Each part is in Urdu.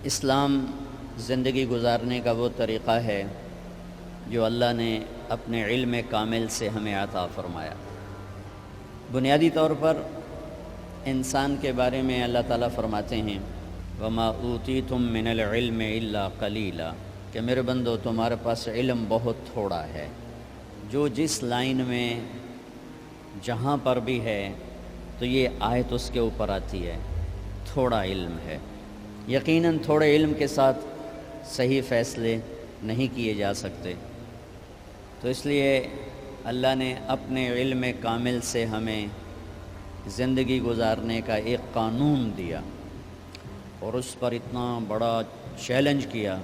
اسلام زندگی گزارنے کا وہ طریقہ ہے جو اللہ نے اپنے علم کامل سے ہمیں عطا فرمایا۔ بنیادی طور پر انسان کے بارے میں اللہ تعالیٰ فرماتے ہیں وَمَا أُوتِيتُم مِّنَ الْعِلْمِ إِلَّا قَلِيلًا، کہ میرے بندو تمہارے پاس علم بہت تھوڑا ہے۔ جو جس لائن میں جہاں پر بھی ہے تو یہ آیت اس کے اوپر آتی ہے، تھوڑا علم ہے۔ یقیناً تھوڑے علم کے ساتھ صحیح فیصلے نہیں کیے جا سکتے، تو اس لیے اللہ نے اپنے علم کامل سے ہمیں زندگی گزارنے کا ایک قانون دیا اور اس پر اتنا بڑا چیلنج کیا،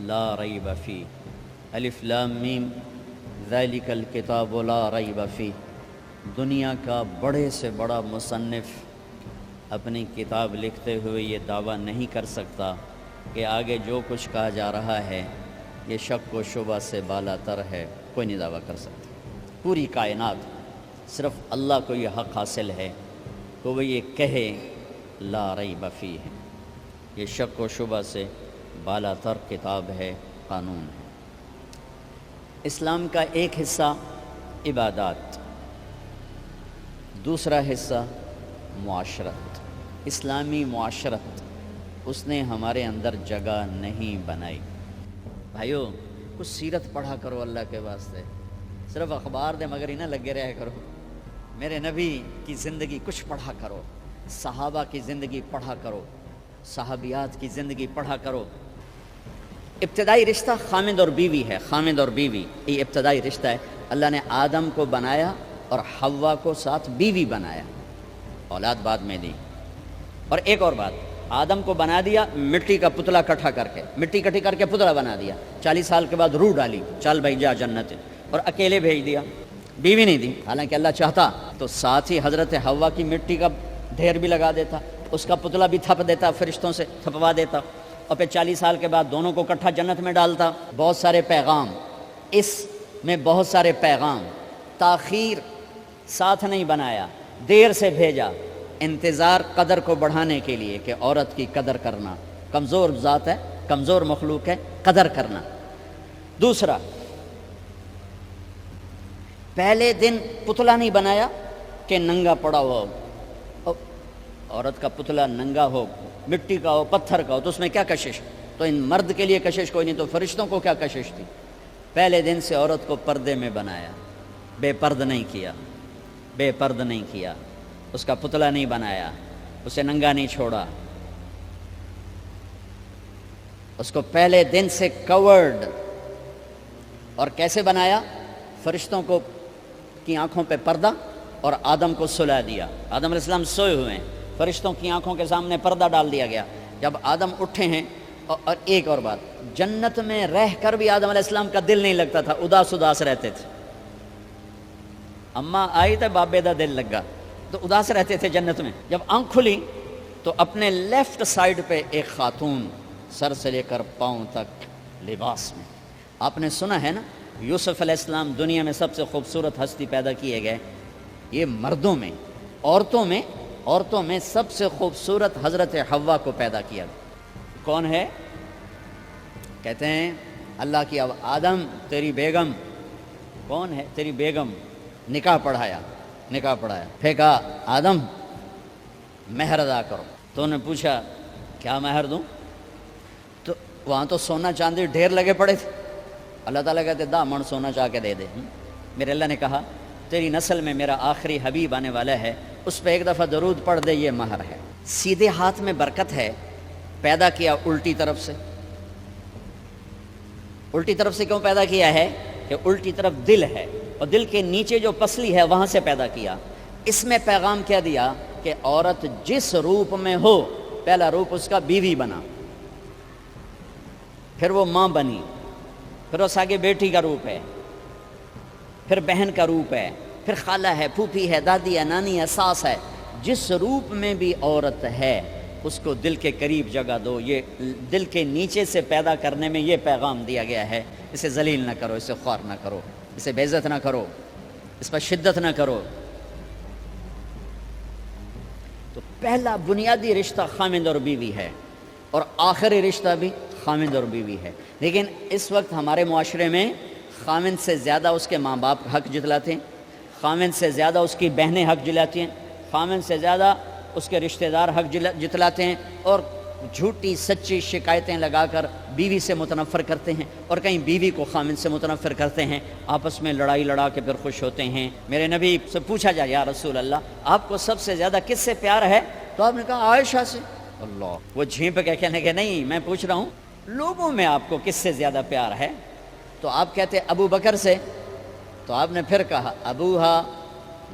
لا ریب فی، الف لام میم ذالک الکتاب لا ریب فی۔ دنیا کا بڑے سے بڑا مصنف اپنی کتاب لکھتے ہوئے یہ دعویٰ نہیں کر سکتا کہ آگے جو کچھ کہا جا رہا ہے یہ شک و شبہ سے بالا تر ہے، کوئی نہیں دعویٰ کر سکتا۔ پوری کائنات صرف اللہ کو یہ حق حاصل ہے کہ وہ یہ کہے لا ریب فیہ ہے، یہ شک و شبہ سے بالا تر کتاب ہے، قانون ہے۔ اسلام کا ایک حصہ عبادات، دوسرا حصہ معاشرت، اسلامی معاشرت اس نے ہمارے اندر جگہ نہیں بنائی۔ بھائیو کچھ سیرت پڑھا کرو اللہ کے واسطے، صرف اخبار دے مگر ہی نہ لگے رہا کرو۔ میرے نبی کی زندگی کچھ پڑھا کرو، صحابہ کی زندگی پڑھا کرو، صحابیات کی زندگی پڑھا کرو۔ ابتدائی رشتہ خامد اور بیوی ہے، خامد اور بیوی یہ ابتدائی رشتہ ہے۔ اللہ نے آدم کو بنایا اور حوا کو ساتھ بیوی بنایا، اولاد بعد میں دی۔ اور ایک اور بات، آدم کو بنا دیا مٹی کا پتلا کٹھا کر کے، مٹی کٹھی کر کے پتلا بنا دیا، 40 سال کے بعد روح ڈالی، چل بھائی جا جنت، اور اکیلے بھیج دیا، بیوی نہیں دی۔ حالانکہ اللہ چاہتا تو ساتھ ہی حضرت حوا کی مٹی کا ڈھیر بھی لگا دیتا، اس کا پتلا بھی تھپ دیتا، فرشتوں سے تھپوا دیتا، اور پھر 40 سال کے بعد دونوں کو کٹھا جنت میں ڈالتا۔ بہت سارے پیغام، اس میں بہت سارے پیغام، تاخیر ساتھ نہیں بنایا، دیر سے بھیجا، انتظار قدر کو بڑھانے کے لیے کہ عورت کی قدر کرنا، کمزور ذات ہے، کمزور مخلوق ہے، قدر کرنا۔ دوسرا، پہلے دن پتلا نہیں بنایا کہ ننگا پڑا ہو، عورت کا پتلا ننگا ہو، مٹی کا ہو، پتھر کا ہو، تو اس میں کیا کشش؟ تو ان مرد کے لیے کشش کوئی نہیں، تو فرشتوں کو کیا کشش تھی؟ پہلے دن سے عورت کو پردے میں بنایا، بے پرد نہیں کیا، بے پرد نہیں کیا، اس کا پتلا نہیں بنایا، اسے ننگا نہیں چھوڑا، اس کو پہلے دن سے کورڈ۔ اور کیسے بنایا؟ فرشتوں کو کی آنکھوں پہ پردہ اور آدم کو سلا دیا۔ آدم علیہ السلام سوئے ہوئے ہیں، فرشتوں کی آنکھوں کے سامنے پردہ ڈال دیا گیا۔ جب آدم اٹھے ہیں، اور ایک اور بات، جنت میں رہ کر بھی آدم علیہ السلام کا دل نہیں لگتا تھا، اداس اداس رہتے تھے۔ اماں آئی تو بابے دا دل لگا، تو اداس رہتے تھے جنت میں۔ جب آنکھ کھلی تو اپنے لیفٹ سائیڈ پہ ایک خاتون سر سے لے کر پاؤں تک لباس میں۔ آپ نے سنا ہے نا، یوسف علیہ السلام دنیا میں سب سے خوبصورت ہستی پیدا کیے گئے، یہ مردوں میں، عورتوں میں سب سے خوبصورت حضرت حوا کو پیدا کیا۔ کون ہے؟ کہتے ہیں اللہ کی اب آدم تیری بیگم، کون ہے تیری بیگم؟ نکاح پڑھایا، پھر کہا آدم مہر ادا کرو۔ تو انہوں نے پوچھا کیا مہر دوں؟ تو وہاں تو سونا چاندی ڈھیر لگے پڑے تھے۔ اللہ تعالیٰ کہتے دا من سونا چاہ کے دے دے۔ میرے اللہ نے کہا تیری نسل میں میرا آخری حبیب آنے والا ہے، اس پہ ایک دفعہ درود پڑھ دے، یہ مہر ہے۔ سیدھے ہاتھ میں برکت ہے، پیدا کیا الٹی طرف سے۔ الٹی طرف سے کیوں پیدا کیا ہے؟ کہ الٹی طرف دل ہے، اور دل کے نیچے جو پسلی ہے وہاں سے پیدا کیا۔ اس میں پیغام کیا دیا کہ عورت جس روپ میں ہو، پہلا روپ اس کا بیوی بنا، پھر وہ ماں بنی، پھر اس آگے بیٹی کا روپ ہے، پھر بہن کا روپ ہے، پھر خالہ ہے، پھوپھی ہے، دادی ہے، نانی ہے، ساس ہے۔ جس روپ میں بھی عورت ہے اس کو دل کے قریب جگہ دو۔ یہ دل کے نیچے سے پیدا کرنے میں یہ پیغام دیا گیا ہے، اسے ذلیل نہ کرو، اسے خوار نہ کرو، اسے بے عزت نہ کرو، اس پر شدت نہ کرو۔ تو پہلا بنیادی رشتہ خامند اور بیوی ہے۔ اور آخری رشتہ بھی خامند اور بیوی ہے۔ لیکن اس وقت ہمارے معاشرے میں خامند سے زیادہ اس کے ماں باپ حق جتلاتے ہیں، خامند سے زیادہ اس کی بہنیں حق جلاتی ہیں، خامند سے زیادہ اس کے رشتہ دار حق جتلاتے ہیں، اور جھوٹی سچی شکایتیں لگا کر بیوی سے متنفر کرتے ہیں، اور کہیں بیوی کو خامند سے متنفر کرتے ہیں، آپس میں لڑائی لڑا کے پھر خوش ہوتے ہیں۔ میرے نبی سے پوچھا جائے یا رسول اللہ آپ کو سب سے زیادہ کس سے پیار ہے؟ تو آپ نے کہا عائشہ سے۔ اللہ، وہ جھینپ کے کہنے کہ نہیں، میں پوچھ رہا ہوں لوگوں میں آپ کو کس سے زیادہ پیار ہے؟ تو آپ کہتے ابو بکر سے۔ تو آپ نے پھر کہا ابوہا،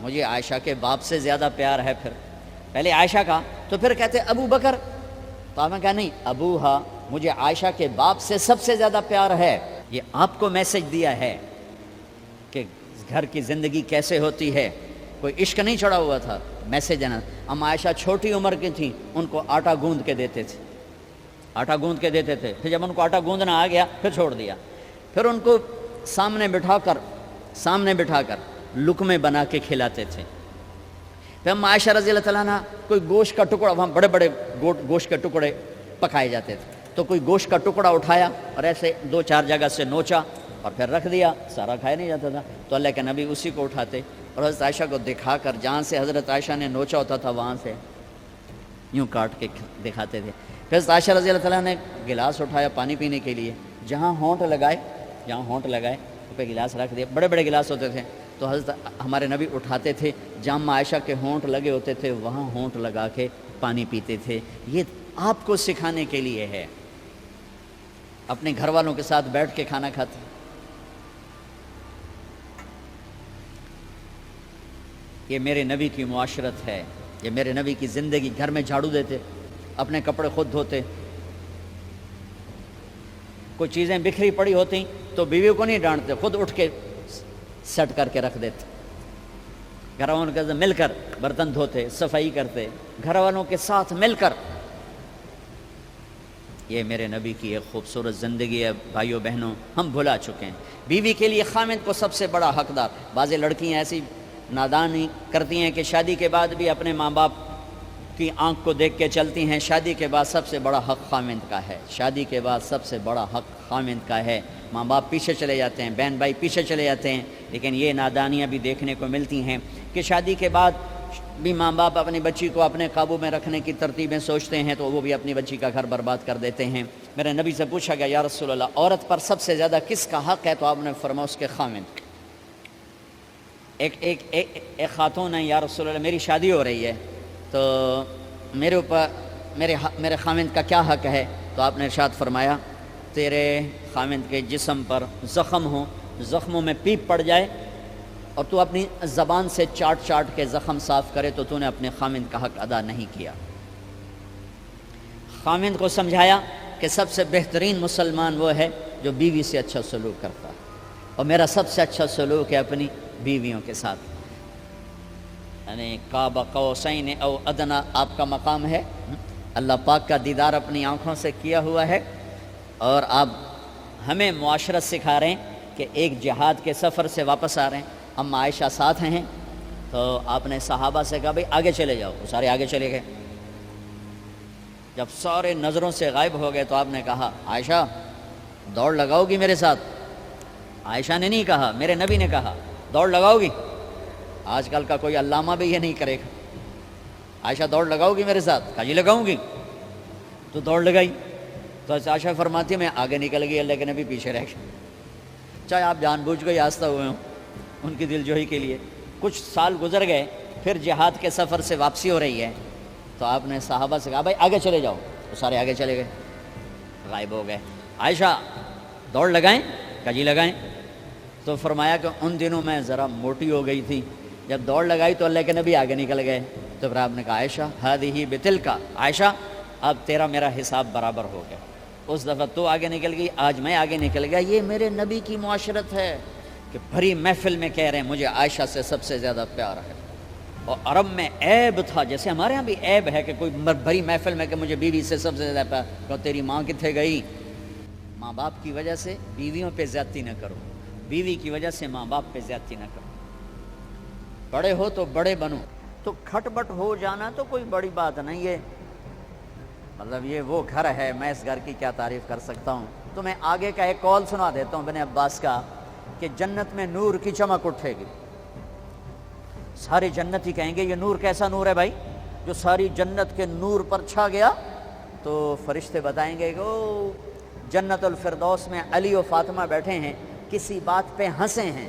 مجھے عائشہ کے باپ سے زیادہ پیار ہے۔ پھر پہلے عائشہ کا، تو پھر کہتے ابو بکر۔ تو آپ نے کہا نہیں، ابوہا، مجھے عائشہ کے باپ سے سب سے زیادہ پیار ہے۔ یہ آپ کو میسج دیا ہے کہ گھر کی زندگی کیسے ہوتی ہے، کوئی عشق نہیں چڑھا ہوا تھا، میسج دینا۔ ہم عائشہ چھوٹی عمر کی تھیں، ان کو آٹا گوندھ کے دیتے تھے، آٹا گوندھ کے دیتے تھے، پھر جب ان کو آٹا گوندھنا آ گیا پھر چھوڑ دیا، پھر ان کو سامنے بٹھا کر لقمے بنا کے کھلاتے تھے۔ پھر ہم عائشہ رضی اللہ تعالیٰ عنہ کوئی گوشت کا ٹکڑا، وہاں بڑے بڑے گوشت کے ٹکڑے پکائے جاتے تھے، تو کوئی گوشت کا ٹکڑا اٹھایا اور ایسے 2-4 جگہ سے نوچا اور پھر رکھ دیا، سارا کھایا نہیں جاتا تھا، تو اللہ کے نبی اسی کو اٹھاتے اور حضرت عائشہ کو دکھا کر جہاں سے حضرت عائشہ نے نوچا ہوتا تھا وہاں سے یوں کاٹ کے دکھاتے تھے۔ پھر حضرت عائشہ رضی اللہ تعالیٰ نے گلاس اٹھایا پانی پینے کے لیے، جہاں ہونٹ لگائے تو پہ گلاس رکھ دیا، بڑے بڑے گلاس ہوتے تھے، تو حضرت ہمارے نبی اٹھاتے تھے، جہاں عائشہ کے ہونٹ لگے ہوتے تھے وہاں ہونٹ لگا کے پانی پیتے تھے۔ یہ آپ کو سکھانے کے لیے ہے، اپنے گھر والوں کے ساتھ بیٹھ کے کھانا کھاتے۔ یہ میرے نبی کی معاشرت ہے، یہ میرے نبی کی زندگی۔ گھر میں جھاڑو دیتے، اپنے کپڑے خود دھوتے، کوئی چیزیں بکھری پڑی ہوتی تو بیوی کو نہیں ڈانٹتے، خود اٹھ کے سیٹ کر کے رکھ دیتے، گھر والوں کے ساتھ مل کر برتن دھوتے، صفائی کرتے، گھر والوں کے ساتھ مل کر۔ یہ میرے نبی کی ایک خوبصورت زندگی ہے بھائیوں بہنوں، ہم بھلا چکے ہیں۔ بیوی کے لیے خامند کو سب سے بڑا حقدار۔ بعض لڑکیاں ایسی نادانی کرتی ہیں کہ شادی کے بعد بھی اپنے ماں باپ کی آنکھ کو دیکھ کے چلتی ہیں، شادی کے بعد سب سے بڑا حق خامند کا ہے، شادی کے بعد سب سے بڑا حق خامند کا ہے۔ ماں باپ پیچھے چلے جاتے ہیں، بہن بھائی پیچھے چلے جاتے ہیں، لیکن یہ نادانیاں بھی دیکھنے کو ملتی ہیں کہ شادی کے بعد بھی ماں باپ اپنی بچی کو اپنے قابو میں رکھنے کی ترتیبیں سوچتے ہیں تو وہ بھی اپنی بچی کا گھر برباد کر دیتے ہیں۔ میرے نبی سے پوچھا گیا یا رسول اللہ عورت پر سب سے زیادہ کس کا حق ہے؟ تو آپ نے فرمایا اس کے خامند۔ ایک خاتون ہے، یا رسول اللہ میری شادی ہو رہی ہے تو میرے اوپر میرے خامند کا کیا حق ہے؟ تو آپ نے ارشاد فرمایا تیرے خامند کے جسم پر زخم ہوں، زخموں میں پیپ پڑ جائے اور تو اپنی زبان سے چاٹ کے زخم صاف کرے تو تو نے اپنے خامند کا حق ادا نہیں کیا۔ خامند کو سمجھایا کہ سب سے بہترین مسلمان وہ ہے جو بیوی سے اچھا سلوک کرتا ہے، اور میرا سب سے اچھا سلوک ہے اپنی بیویوں کے ساتھ، یعنی قاب قوسین او ادنا آپ کا مقام ہے، اللہ پاک کا دیدار اپنی آنکھوں سے کیا ہوا ہے، اور آپ ہمیں معاشرت سکھا رہے ہیں کہ ایک جہاد کے سفر سے واپس آ رہے ہیں، ہم عائشہ ساتھ ہیں، تو آپ نے صحابہ سے کہا بھئی آگے چلے جاؤ، وہ سارے آگے چلے گئے۔ جب سارے نظروں سے غائب ہو گئے تو آپ نے کہا عائشہ دوڑ لگاؤ گی میرے ساتھ؟ عائشہ نے نہیں کہا، میرے نبی نے کہا دوڑ لگاؤ گی؟ آج کل کا کوئی علامہ بھی یہ نہیں کرے گا، عائشہ دوڑ لگاؤ گی میرے ساتھ؟ کہا جی لگاؤں گی۔ تو دوڑ لگائی تو عائشہ فرماتی میں آگے نکل گئی، اللہ کے نبی پیچھے رہ گئے، چاہے آپ جان بوجھ کے آستہ ہوئے ہوں ان کی دل جوئی کے لیے۔ کچھ سال گزر گئے، پھر جہاد کے سفر سے واپسی ہو رہی ہے تو آپ نے صحابہ سے کہا بھائی آگے چلے جاؤ، تو سارے آگے چلے گئے، غائب ہو گئے۔ عائشہ دوڑ لگائیں؟ کہا جی لگائیں۔ تو فرمایا کہ ان دنوں میں ذرا موٹی ہو گئی تھی، جب دوڑ لگائی تو اللہ کے نبی آگے نکل گئے، تو پھر آپ نے کہا عائشہ ہذہ بتلک، عائشہ اب تیرا میرا حساب برابر ہو گیا، اس دفعہ تو آگے نکل گئی، آج میں آگے نکل گیا۔ یہ میرے نبی کی معاشرت ہے کہ بھری محفل میں کہہ رہے ہیں مجھے عائشہ سے سب سے زیادہ پیار ہے، اور عرب میں عیب تھا، جیسے ہمارے یہاں بھی عیب ہے کہ کوئی بھری محفل میں کہ مجھے بیوی سے سب سے زیادہ پیار، کہ تیری ماں کتنے گئی؟ ماں باپ کی وجہ سے بیویوں پہ زیادتی نہ کرو، بیوی کی وجہ سے ماں باپ پہ زیادتی نہ کرو، بڑے ہو تو بڑے بنو، تو کھٹ بٹ ہو جانا تو کوئی بڑی بات نہیں ہے، مطلب یہ وہ گھر ہے، میں اس گھر کی کیا تعریف کر سکتا ہوں۔ تو میں آگے کا ایک قول سنا دیتا ہوں ابن عباس کا کہ جنت میں نور کی چمک اٹھے گی، سارے جنتی کہیں گے یہ نور کیسا نور ہے بھائی جو ساری جنت کے نور پر چھا گیا؟ تو فرشتے بتائیں گے کہ او جنت الفردوس میں علی و فاطمہ بیٹھے ہیں، کسی بات پہ ہنسے ہیں،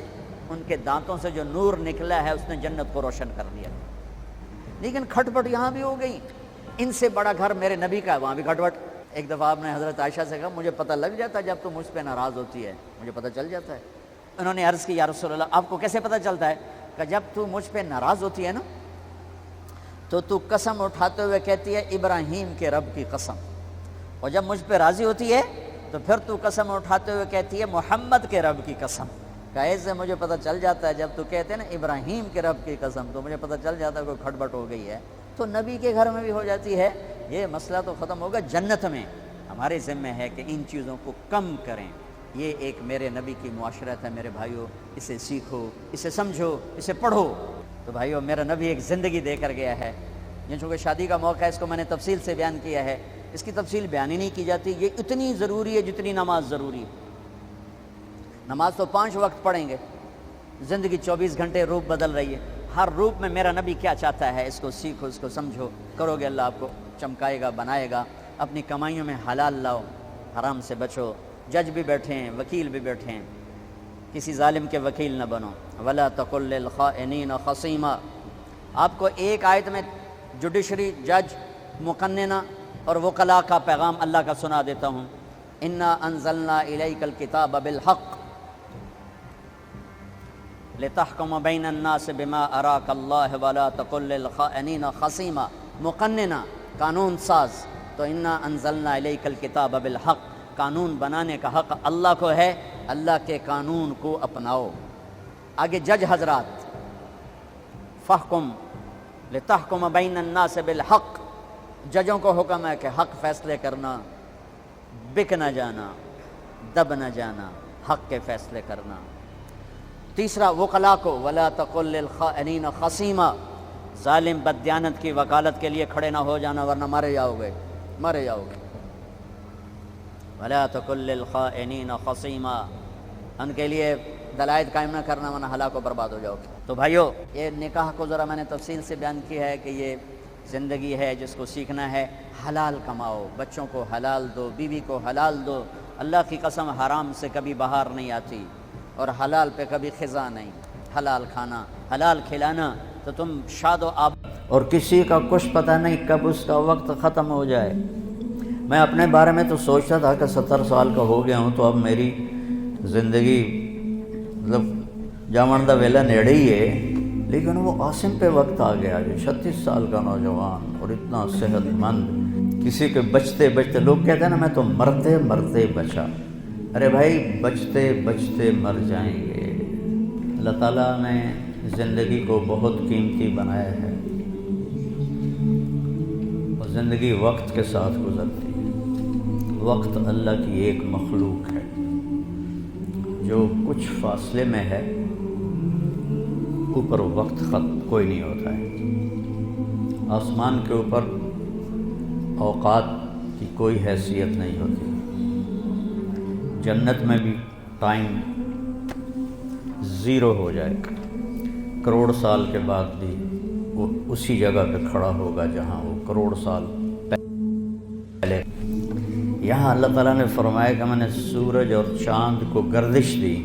ان کے دانتوں سے جو نور نکلا ہے اس نے جنت کو روشن کر دیا۔ لیکن کھٹ پٹ یہاں بھی ہو گئی، ان سے بڑا گھر میرے نبی کا ہے، وہاں بھی کھٹ پٹ۔ ایک دفعہ آپ نے حضرت عائشہ سے کہا مجھے پتہ لگ جاتا ہے جب تو مجھ پہ ناراض ہوتی ہے، مجھے پتہ چل جاتا ہے۔ انہوں نے عرض کی یا رسول اللہ آپ کو کیسے پتہ چلتا ہے؟ کہ جب تو مجھ پہ ناراض ہوتی ہے نا تو قسم اٹھاتے ہوئے کہتی ہے ابراہیم کے رب کی قسم، اور جب مجھ پہ راضی ہوتی ہے تو پھر تو قسم اٹھاتے ہوئے کہتی ہے محمد کے رب کی قسم۔ کہے سے مجھے پتہ چل جاتا ہے جب تو کہتے ہیں نا ابراہیم کے رب کی قسم تو مجھے پتہ چل جاتا ہے کوئی کھٹ بٹ ہو گئی ہے۔ تو نبی کے گھر میں بھی ہو جاتی ہے، یہ مسئلہ تو ختم ہوگا۔ جنت میں ہمارے ذمہ ہے کہ ان چیزوں کو کم کریں۔ یہ ایک میرے نبی کی معاشرت ہے میرے بھائیوں، اسے سیکھو، اسے سمجھو، اسے پڑھو۔ تو بھائیوں میرا نبی ایک زندگی دے کر گیا ہے، یہ چونکہ شادی کا موقع ہے اس کو میں نے تفصیل سے بیان کیا ہے، اس کی تفصیل بیان ہی نہیں کی جاتی۔ یہ اتنی ضروری ہے جتنی نماز ضروری ہے۔ نماز تو 5 وقت پڑھیں گے، زندگی 24 گھنٹے روپ بدل رہی ہے، ہر روپ میں میرا نبی کیا چاہتا ہے اس کو سیکھو، اس کو سمجھو، کرو گے اللہ آپ کو چمکائے گا، بنائے گا۔ اپنی کمائیوں میں حلال لاؤ، حرام سے بچو۔ جج بھی بیٹھے ہیں، وکیل بھی بیٹھے ہیں، کسی ظالم کے وکیل نہ بنو۔ وَلَا تَقُلْ لِلْخَائِنِينَ خَصِيمًا۔ آپ کو ایک آیت میں جوڈیشری، جج، مقننہ اور وکلاء کا پیغام اللہ کا سنا دیتا ہوں۔ اِنَّا أَنزَلْنَا إِلَيْكَ الْكِتَابَ بِالْحَقِّ لِتَحْكُمَ بَيْنَ النَّاسِ بِمَا أَرَاكَ اللَّهُ وَلَا تَقُلْ لِلْخَائِنِينَ خَصِيمًا۔ مقننہ، قانون ساز۔ تو اِنَّا أَنزَلْنَا إِلَيْكَ الْكِتَابَ بِالْحَقِّ، قانون بنانے کا حق اللہ کو ہے، اللہ کے قانون کو اپناؤ۔ آگے جج حضرات، فَحْكُمْ لِتَحْكُمَ بَيْنَ النَّاسِ بِالْحَقِّ، ججوں کو حکم ہے کہ حق فیصلے کرنا، بک نہ جانا، دب نہ جانا، حق کے فیصلے کرنا۔ تیسرا وکلاء کو، وَلَا تَقُلْ لِلْخَائِنِينَ خَصِيمًا، ظالم بددیانت کی وکالت کے لیے کھڑے نہ ہو جانا ورنہ مارے جاؤ گے، مارے جاؤ گے۔ وَلَا تَقُلْ لِلْخَائِنِينَ خَصِيمًا، ان کے لیے دلائل قائم نہ کرنا ورنہ ہلاک و برباد ہو جاؤ گے۔ تو بھائیو یہ نکاح کو ذرا میں نے تفصیل سے بیان کیا ہے کہ یہ زندگی ہے جس کو سیکھنا ہے۔ حلال کماؤ، بچوں کو حلال دو، بیوی کو حلال دو۔ اللہ کی قسم حرام سے کبھی بہار نہیں آتی اور حلال پہ کبھی خزاں نہیں۔ حلال کھانا، حلال کھلانا تو تم شاد و آباد، اور کسی کا کچھ پتہ نہیں کب اس کا وقت ختم ہو جائے۔ میں اپنے بارے میں تو سوچتا تھا کہ 70 سال کا ہو گیا ہوں تو اب میری زندگی مطلب جامن دا ویلا نیڑے ہی ہے، لیکن وہ عاصم پہ وقت آ گیا جو 36 سال کا نوجوان اور اتنا صحت مند، کسی کے بچتے بچتے، لوگ کہتے ہیں نا میں تو مرتے مرتے بچا۔ ارے بھائی بچتے بچتے مر جائیں گے۔ اللہ تعالیٰ نے زندگی کو بہت قیمتی بنایا ہے اور زندگی وقت کے ساتھ گزرتی ہے۔ وقت اللہ کی ایک مخلوق ہے جو کچھ فاصلے میں ہے، اوپر وقت کوئی نہیں ہوتا ہے۔ آسمان کے اوپر اوقات کی کوئی حیثیت نہیں ہوتی۔ جنت میں بھی ٹائم زیرو ہو جائے گا، کروڑ سال کے بعد بھی وہ اسی جگہ پہ کھڑا ہوگا جہاں وہ کروڑ سال پہلے۔ یہاں اللہ تعالیٰ نے فرمایا کہ میں نے سورج اور چاند کو گردش دی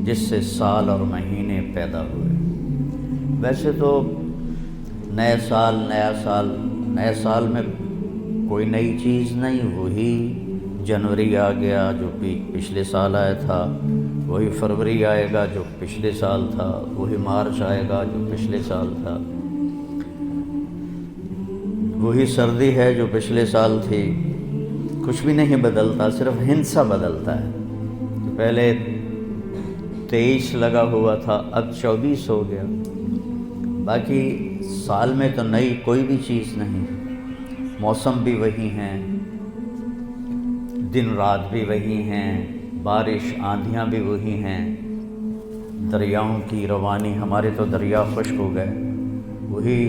جس سے سال اور مہینے پیدا ہوئے۔ ویسے تو نئے سال میں کوئی نئی چیز نہیں، وہی جنوری آ گیا جو پچھلے سال آیا تھا، وہی فروری آئے گا جو پچھلے سال تھا، وہی مارچ آئے گا جو پچھلے سال تھا، وہی سردی ہے جو پچھلے سال تھی۔ کچھ بھی نہیں بدلتا، صرف ہندسہ بدلتا ہے۔ تو پہلے 23 لگا ہوا تھا، اب 24 ہو گیا۔ باقی سال میں تو نئی کوئی بھی چیز نہیں، موسم بھی وہی ہیں، دن رات بھی وہی ہیں، بارش آندھیاں بھی وہی ہیں، دریاؤں کی روانی، ہمارے تو دریا خشک ہو گئے، وہی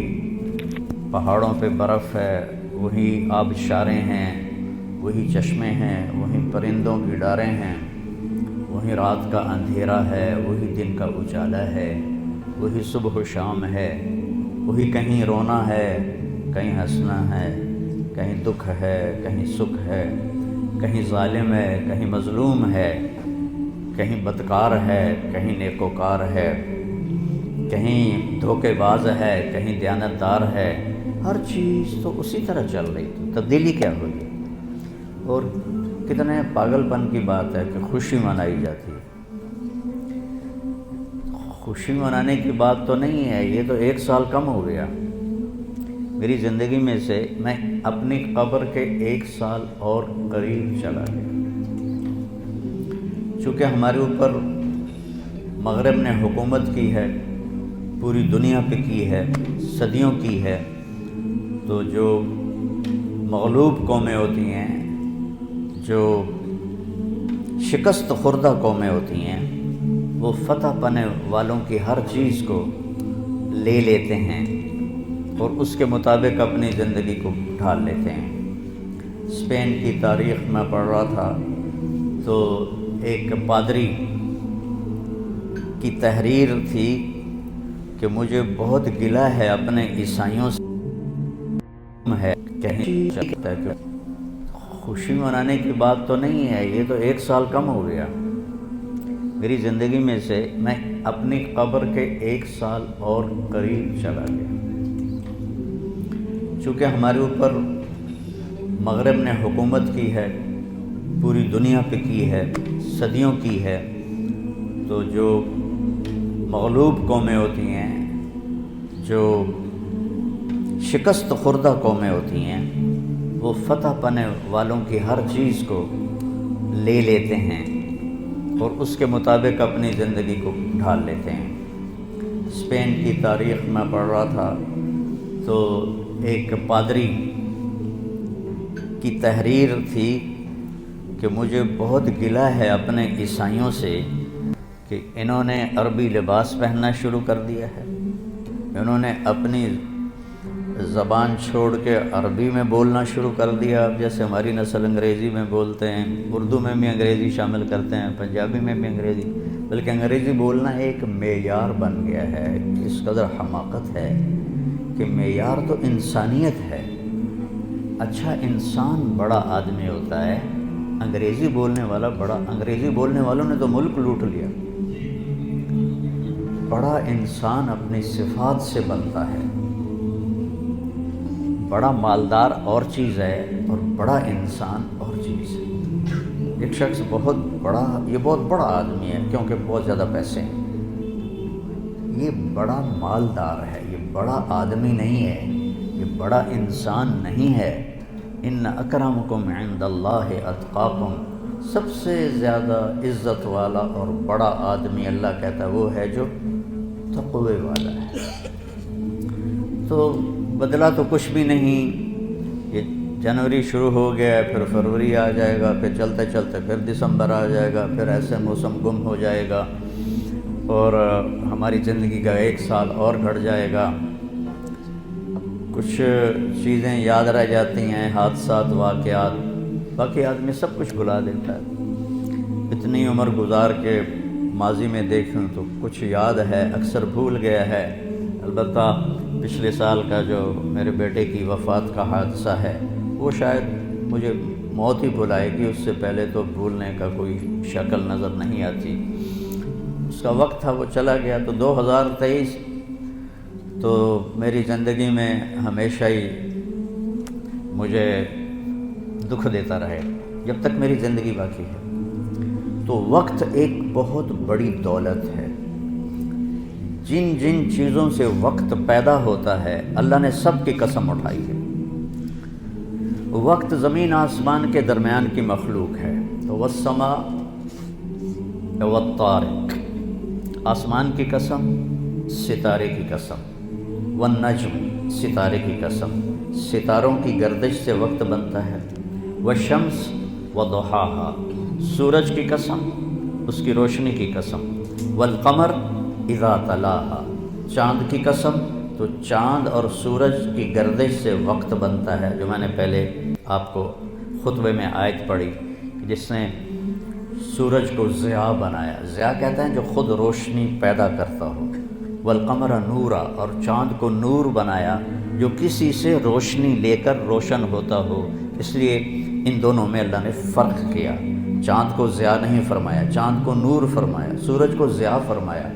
پہاڑوں پہ برف ہے، وہی آبشاریں ہیں، وہی چشمے ہیں، وہی پرندوں کی ڈاریں ہیں، وہی رات کا اندھیرا ہے، وہی دن کا اجالا ہے، وہی صبح و شام ہے، وہی کہیں رونا ہے، کہیں ہنسنا ہے، کہیں دکھ ہے، کہیں سکھ ہے، کہیں ظالم ہے، کہیں مظلوم ہے، کہیں بدکار ہے، کہیں نیکوکار ہے، کہیں دھوکے باز ہے، کہیں دیانتدار ہے۔ ہر چیز تو اسی طرح چل رہی تھی، تبدیلی کیا ہوئی؟ اور کتنے پاگل پن کی بات ہے کہ خوشی منائی جاتی ہے۔ خوشی منانے کی بات تو نہیں ہے، یہ تو 1 سال کم ہو گیا میری زندگی میں سے، میں اپنی قبر کے 1 سال اور قریب چلا گیا۔ چونکہ ہمارے اوپر مغرب نے حکومت کی ہے، پوری دنیا پہ کی ہے، صدیوں کی ہے، تو جو مغلوب قومیں ہوتی ہیں، جو شکست خوردہ قومیں ہوتی ہیں، وہ فتح پانے والوں کی ہر چیز کو لے لیتے ہیں اور اس کے مطابق اپنی زندگی کو ڈھال لیتے ہیں۔ اسپین کی تاریخ میں پڑھ رہا تھا تو ایک پادری کی تحریر تھی کہ مجھے بہت گلہ ہے اپنے عیسائیوں سے، ہے کہیں خوشی منانے کی بات تو نہیں ہے، یہ تو 1 سال کم ہو گیا میری زندگی میں سے، میں اپنی قبر کے 1 سال اور قریب چلا گیا۔ چونکہ ہمارے اوپر مغرب نے حکومت کی ہے، پوری دنیا پہ کی ہے، صدیوں کی ہے، تو جو مغلوب قومیں ہوتی ہیں، جو شکست خوردہ قومیں ہوتی ہیں، وہ فتح پانے والوں کی ہر چیز کو لے لیتے ہیں اور اس کے مطابق اپنی زندگی کو ڈھال لیتے ہیں۔ اسپین کی تاریخ میں پڑھ رہا تھا تو ایک پادری کی تحریر تھی کہ مجھے بہت گلہ ہے اپنے عیسائیوں سے کہ انہوں نے عربی لباس پہننا شروع کر دیا ہے، انہوں نے اپنی زبان چھوڑ کے عربی میں بولنا شروع کر دیا۔ اب جیسے ہماری نسل انگریزی میں بولتے ہیں، اردو میں بھی انگریزی شامل کرتے ہیں، پنجابی میں بھی انگریزی، بلکہ انگریزی بولنا ایک معیار بن گیا ہے۔ اس قدر حماقت ہے کہ معیار تو انسانیت ہے۔ اچھا انسان بڑا آدمی ہوتا ہے، انگریزی بولنے والا بڑا، انگریزی بولنے والوں نے تو ملک لوٹ لیا۔ بڑا انسان اپنی صفات سے بنتا ہے، بڑا مالدار اور چیز ہے اور بڑا انسان اور چیز ہے۔ ایک شخص بہت بڑا، یہ بہت بڑا آدمی ہے کیونکہ بہت زیادہ پیسے ہیں، یہ بڑا مالدار ہے، یہ بڑا آدمی نہیں ہے، یہ بڑا انسان نہیں ہے۔ ان اکرمکم عند اللہ اتقاکم، سب سے زیادہ عزت والا اور بڑا آدمی اللہ کہتا ہے وہ ہے جو تقوی والا ہے۔ تو بدلا تو کچھ بھی نہیں، یہ جنوری شروع ہو گیا ہے، پھر فروری آ جائے گا، پھر چلتے چلتے پھر دسمبر آ جائے گا، پھر ایسے موسم گم ہو جائے گا اور ہماری زندگی کا 1 سال اور گھٹ جائے گا۔ کچھ چیزیں یاد رہ جاتی ہیں، حادثات، واقعات، باقی آدمی سب کچھ بھلا دیتا ہے۔ اتنی عمر گزار کے ماضی میں دیکھوں تو کچھ یاد ہے، اکثر بھول گیا ہے۔ البتہ پچھلے سال کا جو میرے بیٹے کی وفات کا حادثہ ہے وہ شاید مجھے موت ہی بھلائے گی، اس سے پہلے تو بھولنے کا کوئی شکل نظر نہیں آتی۔ اس کا وقت تھا، وہ چلا گیا۔ تو 2023 تو میری زندگی میں ہمیشہ ہی مجھے دکھ دیتا رہے جب تک میری زندگی باقی ہے۔ تو وقت ایک بہت بڑی دولت ہے۔ جن جن چیزوں سے وقت پیدا ہوتا ہے اللہ نے سب کی قسم اٹھائی ہے۔ وقت زمین آسمان کے درمیان کی مخلوق ہے۔ تو والسماء والطارق، آسمان کی قسم، ستارے کی قسم، والنجم، ستارے کی قسم، ستاروں کی گردش سے وقت بنتا ہے، والشمس وضحاها، سورج کی قسم، اس کی روشنی کی قسم، والقمر اذا تلاها، چاند کی قسم تو چاند اور سورج کی گردش سے وقت بنتا ہے، جو میں نے پہلے آپ کو خطبے میں آیت پڑھی، جس نے سورج کو ضیاء بنایا۔ ضیاء کہتے ہیں جو خود روشنی پیدا کرتا ہو، والقمر نورا، اور چاند کو نور بنایا جو کسی سے روشنی لے کر روشن ہوتا ہو، اس لیے ان دونوں میں اللہ نے فرق کیا۔ چاند کو ضیاء نہیں فرمایا، چاند کو نور فرمایا، سورج کو ضیاء فرمایا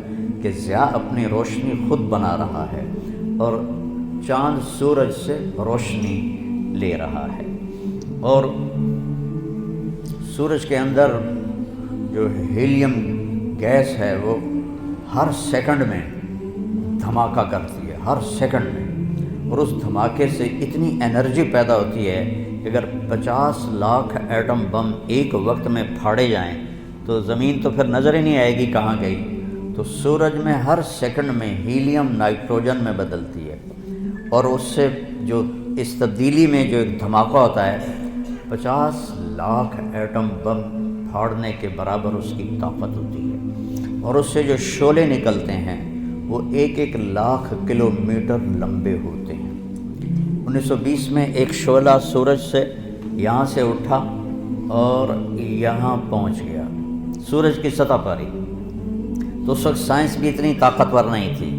کہ ضیاء اپنی روشنی خود بنا رہا ہے اور چاند سورج سے روشنی لے رہا ہے۔ اور سورج کے اندر جو ہیلیم گیس ہے وہ ہر سیکنڈ میں دھماکہ کرتی ہے، ہر سیکنڈ میں، اور اس دھماکے سے اتنی انرجی پیدا ہوتی ہے کہ اگر 50 لاکھ ایٹم بم ایک وقت میں پھاڑے جائیں تو زمین تو پھر نظر ہی نہیں آئے گی کہاں گئی۔ تو سورج میں ہر سیکنڈ میں ہیلیم نائٹروجن میں بدلتی ہے، اور اس سے جو اس تبدیلی میں جو ایک دھماکہ ہوتا ہے 50 لاکھ ایٹم بم پھاڑنے کے برابر اس کی طاقت ہوتی ہے، اور اس سے جو شعلے نکلتے ہیں وہ 1 لاکھ کلومیٹر لمبے ہوتے ہیں۔ 1920 میں ایک شعلہ سورج سے یہاں سے اٹھا اور یہاں پہنچ گیا، سورج کی سطح پر ہی۔ تو اس وقت سائنس بھی اتنی طاقتور نہیں تھی،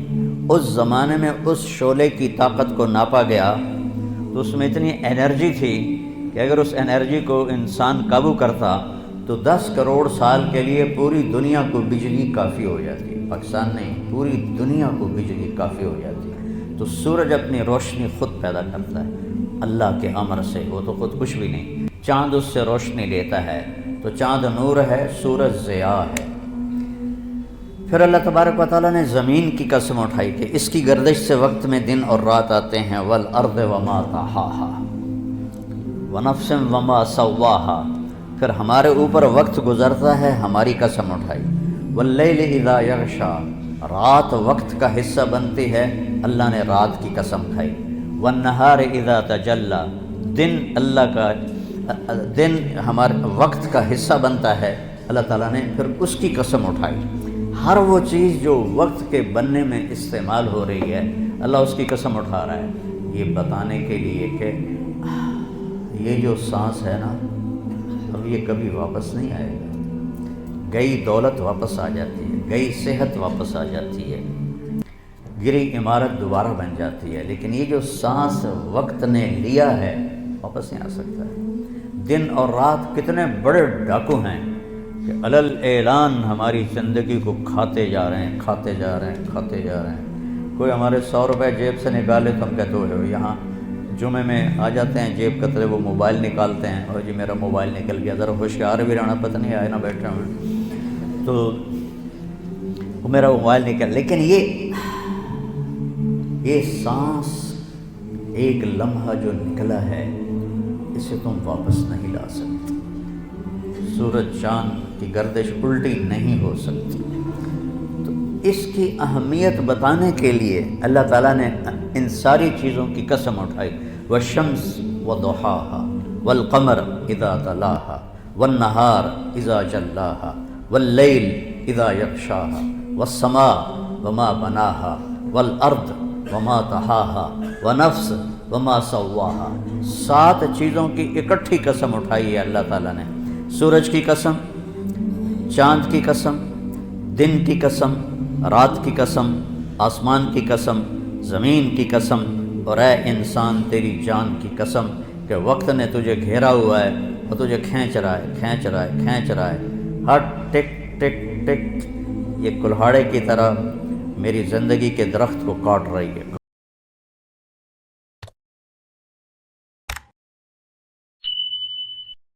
اس زمانے میں اس شعلے کی طاقت کو ناپا گیا تو اس میں اتنی انرجی تھی کہ اگر اس انرجی کو انسان قابو کرتا تو 10 کروڑ سال کے لیے پوری دنیا کو بجلی کافی ہو جاتی، پاکستان نہیں پوری دنیا کو بجلی کافی ہو جاتی۔ تو سورج اپنی روشنی خود پیدا کرتا ہے اللہ کے امر سے، وہ تو خود کچھ بھی نہیں۔ چاند اس سے روشنی لیتا ہے، تو چاند نور ہے، سورج ضیاء ہے۔ پھر اللہ تبارک و تعالیٰ نے زمین کی قسم اٹھائی کہ اس کی گردش سے وقت میں دن اور رات آتے ہیں، والارض وما طحاها ونفس وما سواها، پھر ہمارے اوپر وقت گزرتا ہے، ہماری قسم اٹھائی، واللیل اذا یغشا، رات وقت کا حصہ بنتی ہے، اللہ نے رات کی قسم کھائی، والنہار اذا تجلی، دن اللہ کا دن ہمارے وقت کا حصہ بنتا ہے، اللہ تعالیٰ نے پھر اس کی قسم اٹھائی۔ ہر وہ چیز جو وقت کے بننے میں استعمال ہو رہی ہے اللہ اس کی قسم اٹھا رہا ہے، یہ بتانے کے لیے کہ یہ جو سانس ہے نا اب یہ کبھی واپس نہیں آئے گا۔ گئی دولت واپس آ جاتی ہے، گئی صحت واپس آ جاتی ہے، گری عمارت دوبارہ بن جاتی ہے، لیکن یہ جو سانس وقت نے لیا ہے واپس نہیں آ سکتا ہے۔ دن اور رات کتنے بڑے ڈاکو ہیں کہ علل اعلان ہماری زندگی کو کھاتے جا رہے ہیں، کھاتے جا رہے ہیں، کھاتے جا رہے ہیں۔ کوئی ہمارے 100 روپے جیب سے نکالے تو ہم کہتے ہو یہاں جمعے میں آ جاتے ہیں جیب کترے، وہ موبائل نکالتے ہیں، اور جی میرا موبائل نکل گیا، ذرا ہوشیار بھی رہنا، پتہ نہیں آئے نہ بیٹھے ہوئے تو وہ میرا موبائل نکل۔ لیکن یہ سانس ایک لمحہ جو نکلا ہے اسے تم واپس نہیں لا سکتے، سورج چاند کی گردش الٹی نہیں ہو سکتی۔ تو اس کی اہمیت بتانے کے لیے اللہ تعالیٰ نے ان ساری چیزوں کی قسم اٹھائی، والشمس وضحاها والقمر اذا تلاها والنهار اذا جلاها واللیل اذا یغشاها والسماء وما بناها والارض وما طحاها ونفس وما سواها۔ 7 چیزوں کی اکٹھی قسم اٹھائی ہے اللہ تعالیٰ نے، سورج کی قسم، چاند کی قسم، دن کی قسم، رات کی قسم، آسمان کی قسم، زمین کی قسم، اور اے انسان تیری جان کی قسم کہ وقت نے تجھے گھیرا ہوا ہے اور تجھے کھینچ رہا ہے، کھینچ رہا ہے، کھینچ رہا ہے، ہر ٹک ٹک ٹک یہ کلہاڑے کی طرح میری زندگی کے درخت کو کاٹ رہی ہے۔